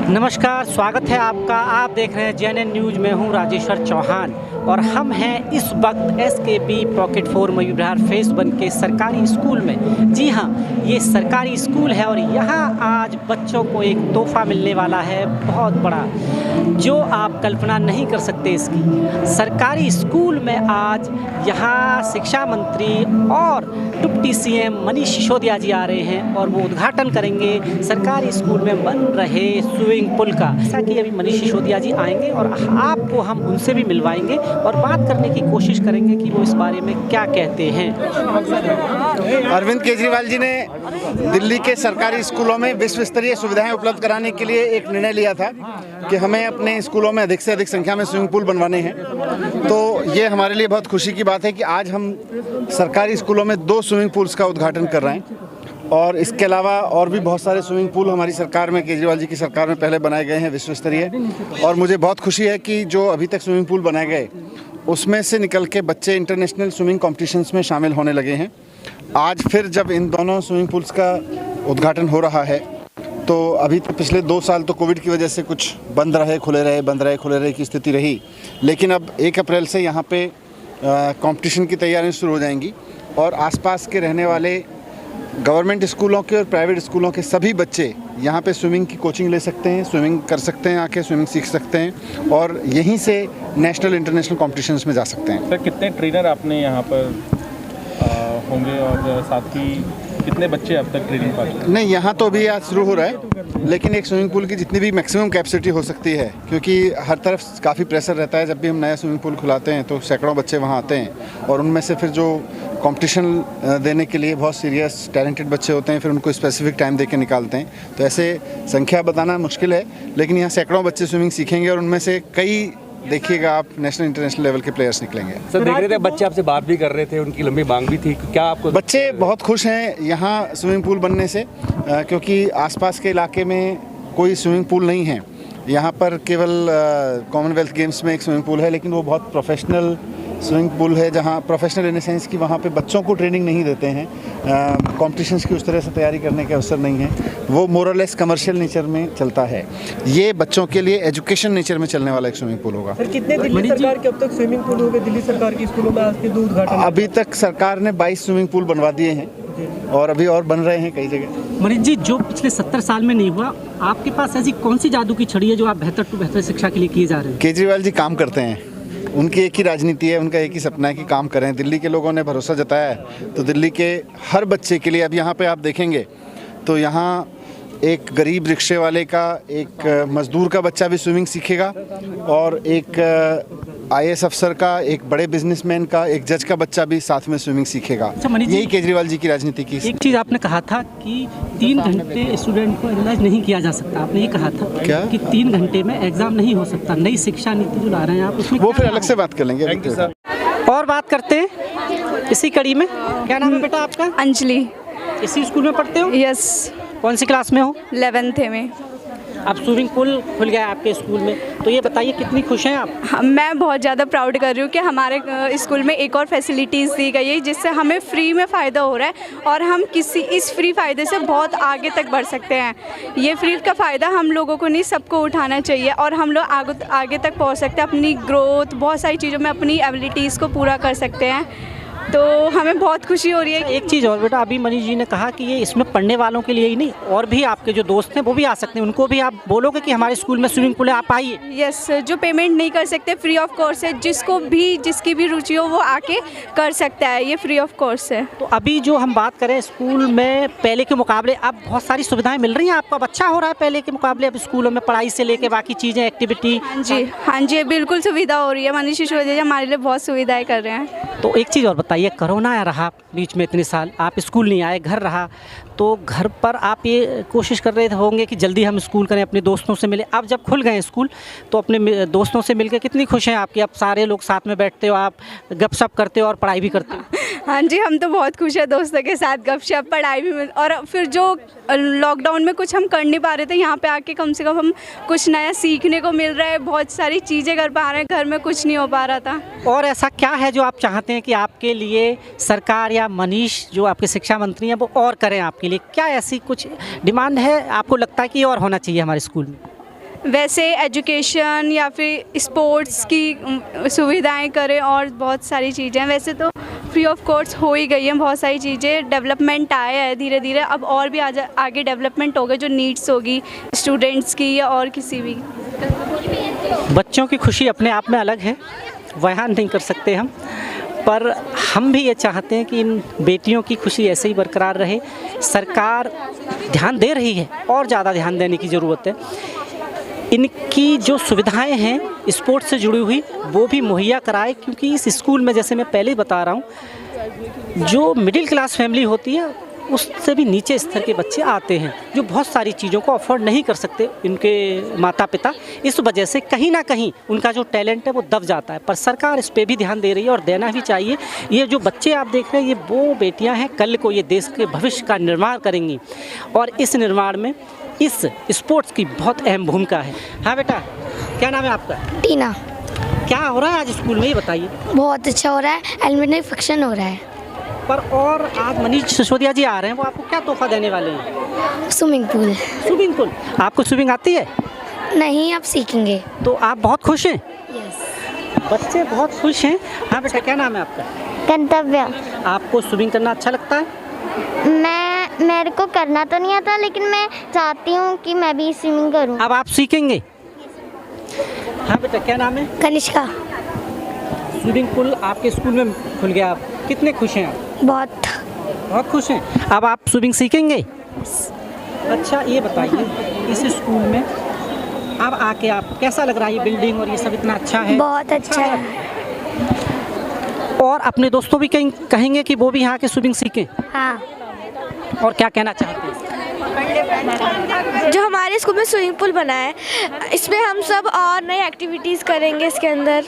नमस्कार, स्वागत है आपका। आप देख रहे हैं JNN न्यूज़। मैं हूं राजेश्वर चौहान और हम हैं इस वक्त SKP pocket 4 Mayur Vihar phase 1 के सरकारी स्कूल में। जी हां, ये सरकारी स्कूल है और यहाँ आज बच्चों को एक तोहफ़ा मिलने वाला है बहुत बड़ा, जो आप कल्पना नहीं कर सकते इसकी। सरकारी स्कूल में आज यहाँ शिक्षा मंत्री और डिप्टी CM मनीष सिसोदिया जी आ रहे हैं और वो उद्घाटन करेंगे सरकारी स्कूल में बन रहे स्विमिंग पूल का। जैसा कि अभी मनीष सिसोदिया जी आएंगे और आपको हम उनसे भी मिलवाएंगे और बात करने की कोशिश करेंगे कि वो इस बारे में क्या कहते हैं। अरविंद केजरीवाल जी ने दिल्ली के सरकारी स्कूलों में विश्व स्तरीय सुविधाएं उपलब्ध कराने के लिए एक निर्णय लिया था कि हमें अपने स्कूलों में अधिक से अधिक संख्या में स्विमिंग पूल बनवाने हैं। तो ये हमारे लिए बहुत खुशी की बात है कि आज हम सरकारी स्कूलों में 2 स्विमिंग पूल्स का उद्घाटन कर रहे हैं और इसके अलावा और भी बहुत सारे स्विमिंग पूल हमारी सरकार में, केजरीवाल जी की सरकार में पहले बनाए गए हैं विश्व स्तरीय। और मुझे बहुत खुशी है कि जो अभी तक स्विमिंग पूल बनाए गए उसमें से निकल के बच्चे इंटरनेशनल स्विमिंग कॉम्पिटिशन्स में शामिल होने लगे हैं। आज फिर जब इन दोनों स्विमिंग पूल्स का उद्घाटन हो रहा है तो अभी तो पिछले 2 साल तो कोविड की वजह से कुछ बंद रहे खुले रहे, बंद रहे खुले रहे की स्थिति रही, लेकिन अब 1 अप्रैल से यहाँ पे कंपटीशन की तैयारियां शुरू हो जाएंगी और आसपास के रहने वाले गवर्नमेंट स्कूलों के और प्राइवेट स्कूलों के सभी बच्चे यहाँ पे स्विमिंग की कोचिंग ले सकते हैं, स्विमिंग कर सकते हैं, आके स्विमिंग सीख सकते हैं और यहीं से नेशनल इंटरनेशनल कॉम्पिटिशन्स में जा सकते हैं। सर, कितने ट्रेनर आपने यहाँ पर होंगे और साथ ही कितने बच्चे अब तक ट्रेनिंग पा चुके हैं? नहीं, यहाँ तो अभी आज शुरू हो रहा है, लेकिन एक स्विमिंग पूल की जितनी भी मैक्सिमम कैपेसिटी हो सकती है, क्योंकि हर तरफ काफ़ी प्रेशर रहता है। जब भी हम नया स्विमिंग पूल खुलाते हैं तो सैकड़ों बच्चे वहाँ आते हैं और उनमें से फिर जो कंपटीशन देने के लिए बहुत सीरियस टैलेंटेड बच्चे होते हैं, फिर उनको स्पेसिफिक टाइम दे के निकालते हैं। तो ऐसे संख्या बताना मुश्किल है, लेकिन यहाँ सैकड़ों बच्चे स्विमिंग सीखेंगे और उनमें से कई, देखिएगा आप, नेशनल इंटरनेशनल लेवल के प्लेयर्स निकलेंगे। सर, देख रहे थे बच्चे आपसे बात भी कर रहे थे, उनकी लंबी मांग भी थी, क्या आपको? बच्चे बहुत खुश हैं यहाँ स्विमिंग पूल बनने से, क्योंकि आसपास के इलाके में कोई स्विमिंग पूल नहीं है। यहाँ पर केवल कॉमनवेल्थ गेम्स में एक स्विमिंग पूल है, लेकिन वो बहुत प्रोफेशनल स्विमिंग पूल है, जहाँ प्रोफेशनल इन द सेंस कि वहाँ पे बच्चों को ट्रेनिंग नहीं देते हैं, कॉम्पिटिशन्स की उस तरह से तैयारी करने के अवसर नहीं है। वो मोरलेस कमर्शियल नेचर में चलता है। ये बच्चों के लिए एजुकेशन नेचर में चलने वाला एक स्विमिंग पूल होगा। सर, कितने दिल्ली सरकार के अब तक स्विमिंग पूल हो गए? दिल्ली सरकार की स्कूलों में आज के 2 उद्घाटन। अभी तक सरकार ने 22 स्विमिंग पूल बनवा दिए हैं और अभी और बन रहे हैं कई जगह। मनीष जी, जो पिछले 70 साल में नहीं हुआ, आपके पास ऐसी कौन सी जादू की छड़ी है जो आप बेहतर शिक्षा के लिए किए जा रहे हैं? केजरीवाल जी काम करते हैं, उनकी एक ही राजनीति है, उनका एक ही सपना है कि काम करें। दिल्ली के लोगों ने भरोसा जताया है तो दिल्ली के हर बच्चे के लिए, अब यहाँ पे आप देखेंगे तो यहाँ एक गरीब रिक्शे वाले का, एक मजदूर का बच्चा भी स्विमिंग सीखेगा और एक IAS अफसर का, एक बड़े बिजनेसमैन का, एक जज का बच्चा भी साथ में स्विमिंग सीखेगा। अच्छा मनीष जी, यही केजरीवाल जी की राजनीति की। एक चीज़ आपने कहा था कि 3 घंटे स्टूडेंट को एनालाइज नहीं किया जा सकता। आपने ये कहा था क्या? कि 3 घंटे में एग्जाम नहीं हो सकता। नई शिक्षा नीति जो ला रहे हैं आप, उसमें वो क्या फिर अलग से बात कर लेंगे। और बात करते हैं इसी कड़ी में। क्या नाम है बेटा आपका? अंजलि। इसी स्कूल में पढ़ते हो? यस। कौन सी क्लास में हो? 11th में। अब स्विमिंग पूल खुल गया है आपके स्कूल में, तो ये बताइए कितनी खुश हैं आप? मैं बहुत ज़्यादा प्राउड कर रही हूँ कि हमारे स्कूल में एक और फैसिलिटीज़ दी गई है जिससे हमें फ्री में फ़ायदा हो रहा है और हम इस फ्री फ़ायदे से बहुत आगे तक बढ़ सकते हैं। ये फ्री का फ़ायदा हम लोगों को नहीं, सबको उठाना चाहिए और हम लोग आगे तक पहुँच सकते हैं। अपनी ग्रोथ, बहुत सारी चीज़ों में अपनी एबिलिटीज़ को पूरा कर सकते हैं, तो हमें बहुत खुशी हो रही है। एक चीज़ और बेटा, अभी मनीष जी ने कहा कि ये इसमें पढ़ने वालों के लिए ही नहीं, और भी आपके जो दोस्त हैं वो भी आ सकते हैं, उनको भी आप बोलोगे कि हमारे स्कूल में स्विमिंग पूल है, आप आइए। यस, जो पेमेंट नहीं कर सकते, फ्री ऑफ कोर्स है, जिसकी भी रुचि हो वो आके कर सकता है, ये फ्री ऑफ कोर्स है। तो अभी जो हम बात करें स्कूल में पहले के मुकाबले अब बहुत सारी सुविधाएं मिल रही हैं, आपका अच्छा हो रहा है पहले के मुकाबले अब स्कूलों में, पढ़ाई से लेके बाकी चीज़ें, एक्टिविटी? हाँ जी, बिल्कुल सुविधा हो रही है। मनीष सिसोदिया जी हमारे लिए बहुत सुविधाएं कर रहे हैं। तो एक चीज़ और बताइए, कोरोना रहा बीच में, इतने साल आप स्कूल नहीं आए, घर रहा, तो घर पर आप ये कोशिश कर रहे होंगे कि जल्दी हम स्कूल करें, अपने दोस्तों से मिले। अब जब खुल गए स्कूल तो अपने दोस्तों से मिलकर कितनी खुश हैं आपकी? अब सारे लोग साथ में बैठते हो, आप गपशप करते हो और पढ़ाई भी करते हो? हाँ जी, हम तो बहुत खुश हैं दोस्तों के साथ गपशप, पढ़ाई भी और फिर जो लॉकडाउन में कुछ हम कर नहीं पा रहे थे, यहाँ पे आके कम से कम हम कुछ नया सीखने को मिल रहा है, बहुत सारी चीज़ें कर पा रहे हैं, घर में कुछ नहीं हो पा रहा था। और ऐसा क्या है जो आप चाहते हैं कि आपके लिए सरकार या मनीष जो आपके शिक्षा मंत्री हैं वो और करें आपके लिए? क्या ऐसी कुछ डिमांड है आपको लगता है कि और होना चाहिए हमारे स्कूल में? वैसे एजुकेशन या फिर स्पोर्ट्स की सुविधाएं करें और बहुत सारी चीज़ें। वैसे तो फ्री ऑफ कॉस्ट हो ही गई हैं बहुत सारी चीज़ें, डेवलपमेंट आया है धीरे धीरे, अब और भी आगे डेवलपमेंट होगा जो नीड्स होगी स्टूडेंट्स की या और किसी भी। बच्चों की खुशी अपने आप में अलग है, बयान नहीं कर सकते हम, पर हम भी ये चाहते हैं कि इन बेटियों की खुशी ऐसे ही बरकरार रहे। सरकार ध्यान दे रही है और ज़्यादा ध्यान देने की ज़रूरत है। इनकी जो सुविधाएं हैं स्पोर्ट्स से जुड़ी हुई वो भी मुहैया कराए, क्योंकि इस स्कूल में जैसे मैं पहले ही बता रहा हूँ जो मिडिल क्लास फैमिली होती है उससे भी नीचे स्तर के बच्चे आते हैं जो बहुत सारी चीज़ों को अफोर्ड नहीं कर सकते इनके माता पिता। इस वजह से कहीं ना कहीं उनका जो टैलेंट है वो दब जाता है, पर सरकार इस पे भी ध्यान दे रही है और देना भी चाहिए। ये जो बच्चे आप देख रहे हैं ये वो बेटियां हैं कल को ये देश के भविष्य का निर्माण करेंगी और इस निर्माण में इस स्पोर्ट्स की बहुत अहम भूमिका है। हाँ बेटा, क्या नाम है आपका? टीना। क्या हो रहा है आज स्कूल में ये बताइए। बहुत अच्छा हो रहा है, एलिमिनेट फंक्शन हो रहा है। पर और आज मनीष सिसोदिया जी आ रहे हैं, वो आपको क्या तोहफा देने वाले हैं? Swimming pool. Swimming pool. आपको स्विमिंग आती है? नहीं, आप सीखेंगे। तो आप बहुत खुश हैं? यस। बच्चे बहुत खुश हैं। हाँ बेटा, क्या नाम है आपका? गंतव्य। आपको स्विमिंग करना अच्छा लगता है? मेरे को करना तो नहीं आता, लेकिन मैं चाहती हूँ कि मैं भी स्विमिंग करूँ। अब आप सीखेंगे? हाँ बेटा, क्या नाम है? कनिष्का। स्विमिंग पूल आपके स्कूल में खुल गया, आप कितने खुश हैं आप? बहुत खुश हैं। अब आप स्विमिंग सीखेंगे? अच्छा, ये बताइए इस स्कूल में अब आके आप कैसा लग रहा है? ये बिल्डिंग और ये सब इतना अच्छा है? बहुत अच्छा है। और अपने दोस्तों भी कहेंगे कि वो भी यहाँ के स्विमिंग सीखें? हाँ। और क्या कहना चाहते हैं? जो हमारे स्कूल में स्विमिंग पूल बना है इसमें हम सब और नई एक्टिविटीज़ करेंगे इसके अंदर।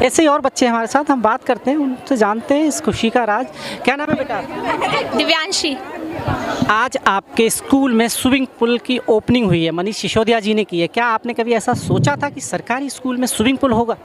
ऐसे ही और बच्चे हमारे साथ, हम बात करते हैं उनसे, जानते हैं इस खुशी का राज। क्या नाम है बेटा? दिव्यांशी। आज आपके स्कूल में स्विमिंग पूल की ओपनिंग हुई है, मनीष सिसोदिया जी ने की है। क्या आपने कभी ऐसा सोचा था कि सरकारी स्कूल में स्विमिंग पूल होगा?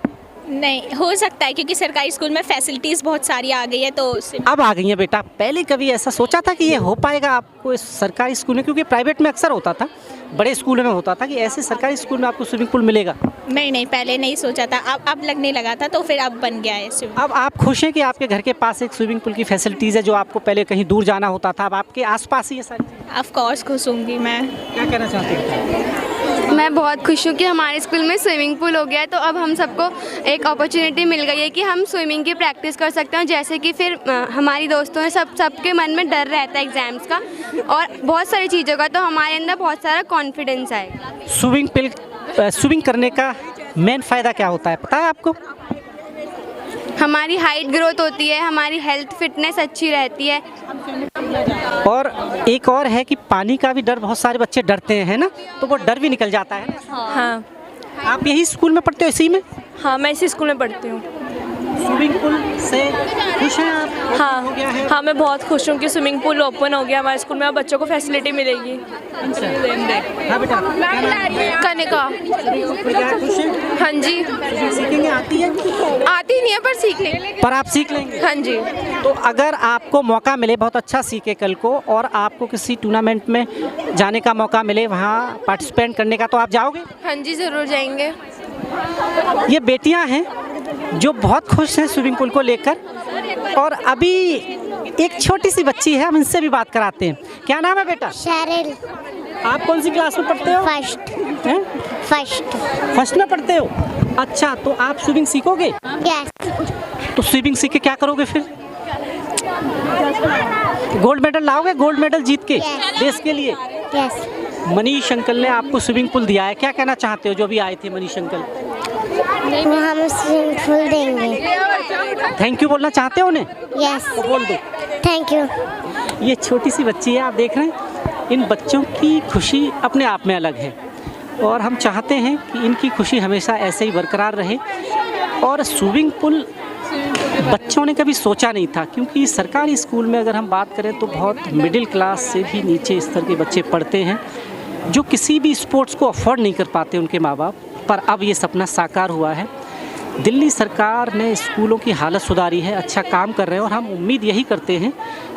नहीं, हो सकता है क्योंकि सरकारी स्कूल में फैसिलिटीज़ बहुत सारी आ गई है तो अब आ गई है बेटा। पहले कभी ऐसा सोचा था कि ये हो पाएगा आपको इस सरकारी स्कूल में? क्योंकि प्राइवेट में अक्सर होता था, बड़े स्कूलों में होता था कि ऐसे सरकारी स्कूल में आपको स्विमिंग पूल मिलेगा। नहीं, पहले नहीं सोचा था, अब लगने लगा था तो फिर अब बन गया है स्विमिंग। अब आप खुश हैं कि आपके घर के पास एक स्विमिंग पूल की फैसिलिटीज़ है, जो आपको पहले कहीं दूर जाना होता था, अब आपके आसपास ही है सारी? ऑफ कोर्स खुश होंगी मैं। क्या कहना चाहते हैं? मैं बहुत खुश हूँ कि हमारे स्कूल में स्विमिंग पूल हो गया है, तो अब हम सबको एक अपॉर्चुनिटी मिल गई है कि हम स्विमिंग की प्रैक्टिस कर सकते हैं। जैसे कि फिर हमारी दोस्तों सबके मन में डर रहता है एग्ज़ाम्स का और बहुत सारी चीज़ों का, तो हमारे अंदर बहुत सारा कॉन्फिडेंस आएगा। स्विमिंग करने का मेन फ़ायदा क्या होता है पता है आपको? हमारी हाइट ग्रोथ होती है, हमारी हेल्थ फिटनेस अच्छी रहती है। और एक और है कि पानी का भी डर, बहुत सारे बच्चे डरते हैं ना, तो वो डर भी निकल जाता है। हाँ। आप यही स्कूल में पढ़ते हो, इसी में? हाँ, मैं इसी स्कूल में पढ़ती हूँ। स्विमिंग पूल से खुश हैं आप? हाँ, हो गया है? हाँ, मैं बहुत खुश हूँ कि स्विमिंग पूल ओपन हो गया हमारे स्कूल में, अब बच्चों को फैसिलिटी मिलेगी। हाँ बेटा, कनिका। खुश हैं? हाँ जी। सीखेंगे? आती है? आती नहीं है पर सीख लेंगे। पर आप सीख लेंगे? हाँ जी। तो अगर आपको मौका मिले बहुत अच्छा सीखे कल को, और आपको किसी टूर्नामेंट में जाने का मौका मिले, वहाँ पार्टिसिपेट करने का, तो आप जाओगे? हाँ जी, ज़रूर जाएंगे। ये बेटियां हैं जो बहुत खुश हैं स्विमिंग पूल को लेकर। और अभी एक छोटी सी बच्ची है, हम इनसे भी बात कराते हैं। क्या नाम है बेटा? शेरिल। आप कौन सी क्लास में पढ़ते हो? फर्स्ट में पढ़ते हो? अच्छा, तो आप स्विमिंग सीखोगे? यस। तो स्विमिंग सीख के क्या करोगे फिर? गोल्ड मेडल लाओगे? गोल्ड मेडल जीत के देश के लिए? यस। मनीष अंकल ने आपको स्विमिंग पूल दिया है, क्या कहना चाहते हो? जो भी आए थे मनीष अंकल, हम स्विमिंग पूल देंगे। थैंक यू बोलना चाहते हो उन्हें? यस। तो बोल दो थैंक यू। ये छोटी सी बच्ची है, आप देख रहे हैं। इन बच्चों की खुशी अपने आप में अलग है और हम चाहते हैं कि इनकी खुशी हमेशा ऐसे ही बरकरार रहे। और स्विमिंग पूल बच्चों ने कभी सोचा नहीं था, क्योंकि सरकारी स्कूल में अगर हम बात करें तो बहुत मिडिल क्लास से भी नीचे स्तर के बच्चे पढ़ते हैं जो किसी भी स्पोर्ट्स को अफोर्ड नहीं कर पाते उनके माँ बाप। पर अब ये सपना साकार हुआ है। दिल्ली सरकार ने स्कूलों की हालत सुधारी है, अच्छा काम कर रहे हैं और हम उम्मीद यही करते हैं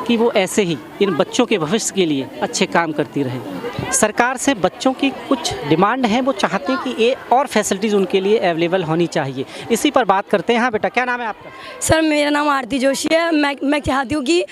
कि वो ऐसे ही इन बच्चों के भविष्य के लिए अच्छे काम करती रहे। सरकार से बच्चों की कुछ डिमांड है, वो चाहते हैं कि ये और फैसिलिटीज़ उनके लिए अवेलेबल होनी चाहिए। इसी पर बात करते हैं। हाँ बेटा, क्या नाम है आपका? सर मेरा नाम आरती जोशी है। मैं चाहती हूँ कि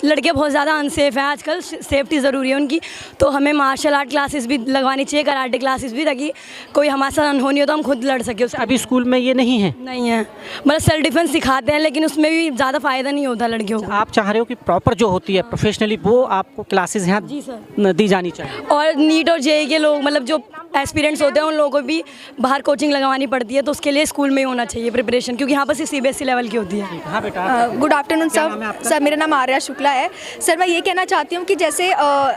लड़के बहुत ज़्यादा अनसेफ हैं आजकल, सेफ्टी ज़रूरी है उनकी, तो हमें मार्शल आर्ट क्लासेस भी लगवानी चाहिए, कराटे क्लासेस भी, ताकि कोई हमारे साथ अनहोनी हो तो हम खुद लड़ सके उससे। अभी स्कूल में ये नहीं है? नहीं है, मतलब सेल्फ डिफेंस सिखाते हैं लेकिन उसमें भी ज़्यादा फ़ायदा नहीं होता लड़कियों को। आप चाह रहे हो कि प्रॉपर जो होती है प्रोफेशनली वो आपको क्लासेस यहाँ जी सर दी जानी चाहिए। और नीट और जेईई के लोग, मतलब जो एस्पिरेंट्स होते हैं उन लोगों को भी बाहर कोचिंग लगवानी पड़ती है, तो उसके लिए स्कूल में ही होना चाहिए प्रिपरेशन, क्योंकि यहाँ पर सिर्फ CBSE लेवल की होती है। हाँ बेटा। Good afternoon sir. सर मेरा नाम आर्या शुक्ला है। सर मैं ये कहना चाहती हूँ कि जैसे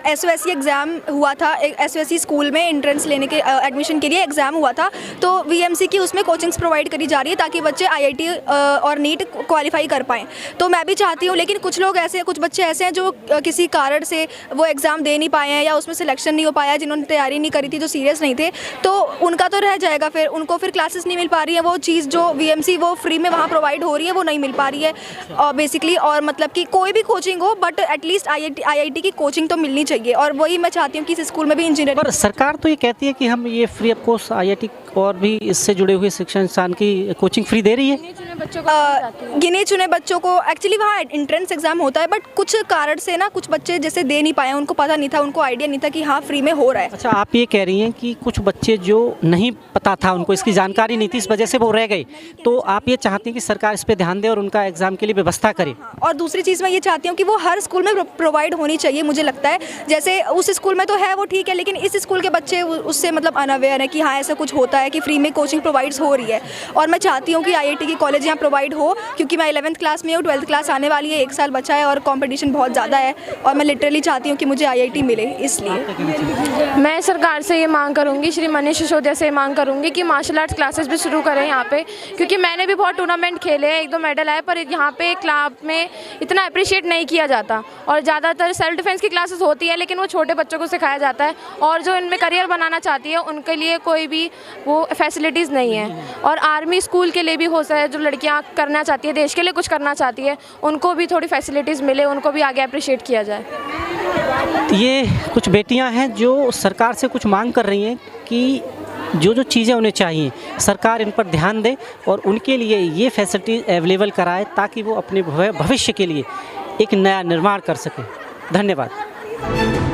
SOSC एग्ज़ाम हुआ था, SOSC स्कूल में एंट्रेंस लेने के एडमिशन के लिए एग्ज़ाम हुआ था, तो VMC की उसमें कोचिंग्स प्रोवाइड करी जा रही है ताकि बच्चे IIT और नीट क्वालिफाई कर पाएँ। तो मैं भी चाहती हूँ, लेकिन कुछ लोग ऐसे, कुछ बच्चे ऐसे हैं जो किसी कारण से वो एग्ज़ाम दे नहीं पाए हैं या उसमें सिलेक्शन नहीं हो पाया, जिन्होंने तैयारी नहीं करी थी, जो सीरियस नहीं थे, तो उनका तो रह जाएगा, फिर उनको फिर क्लासेस नहीं मिल पा रही है। वो चीज़ जो VMC वो फ्री में वहाँ प्रोवाइड हो रही है वो नहीं मिल पा रही है और बेसिकली, और मतलब कि कोई भी कोचिंग हो बट एटलीस्ट IIT की कोचिंग तो मिलनी चाहिए। और वही मैं चाहती हूँ कि इस स्कूल में भी इंजीनियरिंग। पर सरकार तो ये कहती है कि हम ये फ्री ऑफ कोर्स IIT और भी इससे जुड़े हुए शिक्षण संस्थान की कोचिंग फ्री दे रही है। गिने चुने बच्चों को एक्चुअली वहाँ एंट्रेंस एग्जाम होता है, बट कुछ कारण से ना कुछ बच्चे जैसे दे नहीं पाए, उनको पता नहीं था, उनको आइडिया नहीं था कि हाँ फ्री में हो रहा है। अच्छा, आप ये कह रही हैं कि कुछ बच्चे जो नहीं पता था, उनको इसकी जानकारी नहीं थी, इस वजह से वो रह गए, तो आप ये चाहती हैं कि सरकार इस पर ध्यान दे और उनका एग्जाम के लिए व्यवस्था करे। और दूसरी चीज़ मैं ये चाहती हूँ कि वो हर स्कूल में प्रोवाइड होनी चाहिए। मुझे लगता है जैसे उस स्कूल में तो है वो ठीक है, लेकिन इस स्कूल के बच्चे उससे मतलब अनअवेयर है कि हाँ ऐसा कुछ होता है कि फ्री में कोचिंग प्रोवाइड्स हो रही है। और मैं चाहती हूँ कि IIT की कॉलेज यहाँ प्रोवाइड हो, क्योंकि मैं 11th क्लास में हूँ, 12th क्लास आने वाली है, 1 साल बचा है और कंपटीशन बहुत ज़्यादा है और मैं लिटरली चाहती हूँ कि मुझे IIT मिले। इसलिए मैं सरकार से ये मांग करूँगी, श्री मनीष सिसोदिया से मांग करूँगी कि मार्शल आर्ट्स क्लासेस भी शुरू करें यहाँ पे, क्योंकि मैंने भी बहुत टूर्नामेंट खेले हैं, 1-2 मेडल आए, पर यहाँ पे क्लब में इतना अप्रिशिएट नहीं किया जाता। और ज़्यादातर सेल्फ डिफेंस की क्लासेस होती है लेकिन वो छोटे बच्चों को सिखाया जाता है, और जो इनमें करियर बनाना चाहती है उनके लिए कोई भी वो फैसिलिटीज़ नहीं है। और आर्मी स्कूल के लिए भी हो सकता है, जो लड़कियाँ करना चाहती है, देश के लिए कुछ करना चाहती है, उनको भी थोड़ी फैसिलिटीज़ मिले, उनको भी आगे अप्रिशिएट किया जाए। ये कुछ बेटियां हैं जो सरकार से कुछ मांग कर रही हैं कि जो जो चीज़ें उन्हें चाहिए सरकार इन पर ध्यान दे और उनके लिए ये फैसिलिटी अवेलेबल कराए, ताकि वो अपने भविष्य के लिए एक नया निर्माण कर सकें। धन्यवाद।